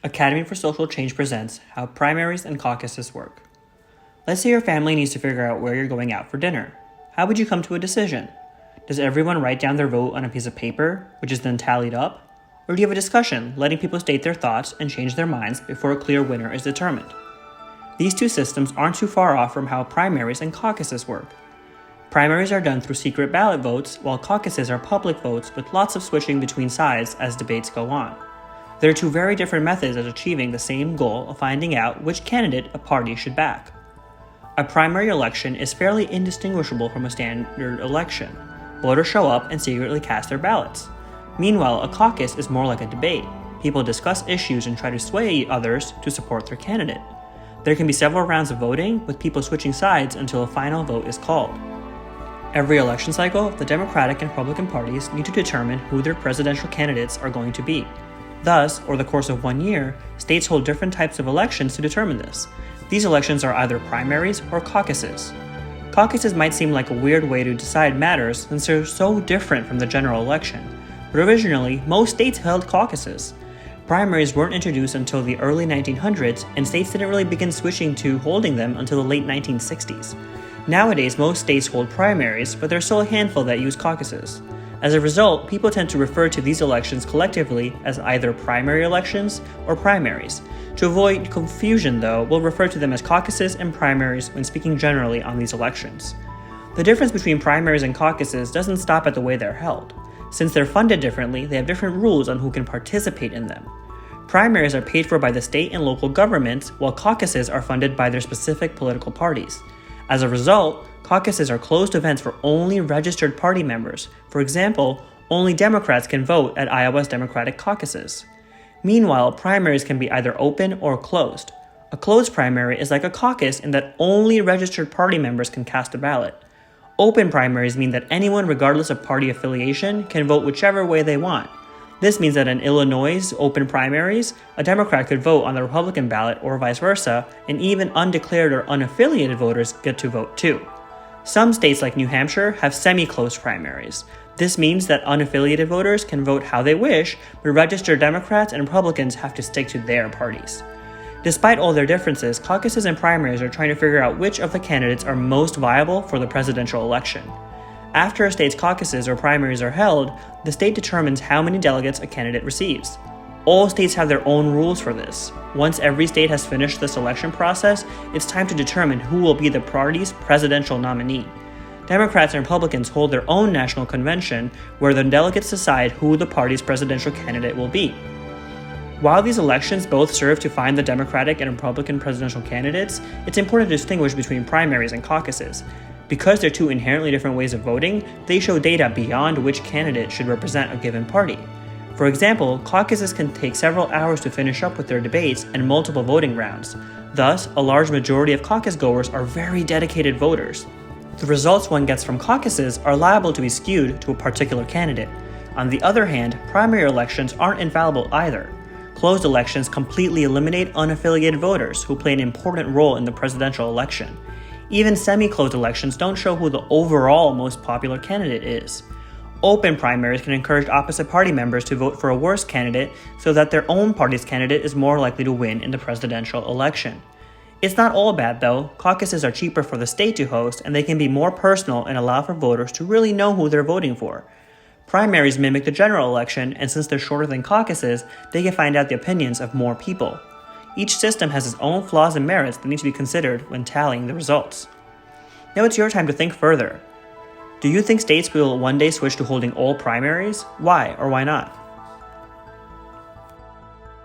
Academy for Social Change presents how primaries and caucuses work. Let's say your family needs to figure out where you're going out for dinner. How would you come to a decision? Does everyone write down their vote on a piece of paper, which is then tallied up? Or do you have a discussion, letting people state their thoughts and change their minds before a clear winner is determined? These two systems aren't too far off from how primaries and caucuses work. Primaries are done through secret ballot votes, while caucuses are public votes with lots of switching between sides as debates go on. There are two very different methods of achieving the same goal of finding out which candidate a party should back. A primary election is fairly indistinguishable from a standard election. Voters show up and secretly cast their ballots. Meanwhile, a caucus is more like a debate. People discuss issues and try to sway others to support their candidate. There can be several rounds of voting, with people switching sides until a final vote is called. Every election cycle, the Democratic and Republican parties need to determine who their presidential candidates are going to be. Thus, over the course of 1 year, states hold different types of elections to determine this. These elections are either primaries or caucuses. Caucuses might seem like a weird way to decide matters since they're so different from the general election, but originally, most states held caucuses. Primaries weren't introduced until the early 1900s, and states didn't really begin switching to holding them until the late 1960s. Nowadays, most states hold primaries, but there's still a handful that use caucuses. As a result, people tend to refer to these elections collectively as either primary elections or primaries. To avoid confusion, though, we'll refer to them as caucuses and primaries when speaking generally on these elections. The difference between primaries and caucuses doesn't stop at the way they're held. Since they're funded differently, they have different rules on who can participate in them. Primaries are paid for by the state and local governments, while caucuses are funded by their specific political parties. As a result, caucuses are closed events for only registered party members. For example, only Democrats can vote at Iowa's Democratic caucuses. Meanwhile, primaries can be either open or closed. A closed primary is like a caucus in that only registered party members can cast a ballot. Open primaries mean that anyone, regardless of party affiliation, can vote whichever way they want. This means that in Illinois' open primaries, a Democrat could vote on the Republican ballot or vice versa, and even undeclared or unaffiliated voters get to vote too. Some states like New Hampshire have semi-closed primaries. This means that unaffiliated voters can vote how they wish, but registered Democrats and Republicans have to stick to their parties. Despite all their differences, caucuses and primaries are trying to figure out which of the candidates are most viable for the presidential election. After a state's caucuses or primaries are held, the state determines how many delegates a candidate receives. All states have their own rules for this. Once every state has finished the selection process, it's time to determine who will be the party's presidential nominee. Democrats and Republicans hold their own national convention where the delegates decide who the party's presidential candidate will be. While these elections both serve to find the Democratic and Republican presidential candidates, it's important to distinguish between primaries and caucuses. Because they're two inherently different ways of voting, they show data beyond which candidate should represent a given party. For example, caucuses can take several hours to finish up with their debates and multiple voting rounds. Thus, a large majority of caucus goers are very dedicated voters. The results one gets from caucuses are liable to be skewed to a particular candidate. On the other hand, primary elections aren't infallible either. Closed elections completely eliminate unaffiliated voters who play an important role in the presidential election. Even semi-closed elections don't show who the overall most popular candidate is. Open primaries can encourage opposite party members to vote for a worse candidate so that their own party's candidate is more likely to win in the presidential election. It's not all bad though. Caucuses are cheaper for the state to host, and they can be more personal and allow for voters to really know who they're voting for. Primaries mimic the general election, and since they're shorter than caucuses, they can find out the opinions of more people. Each system has its own flaws and merits that need to be considered when tallying the results. Now it's your time to think further. Do you think states will one day switch to holding all primaries? Why or why not?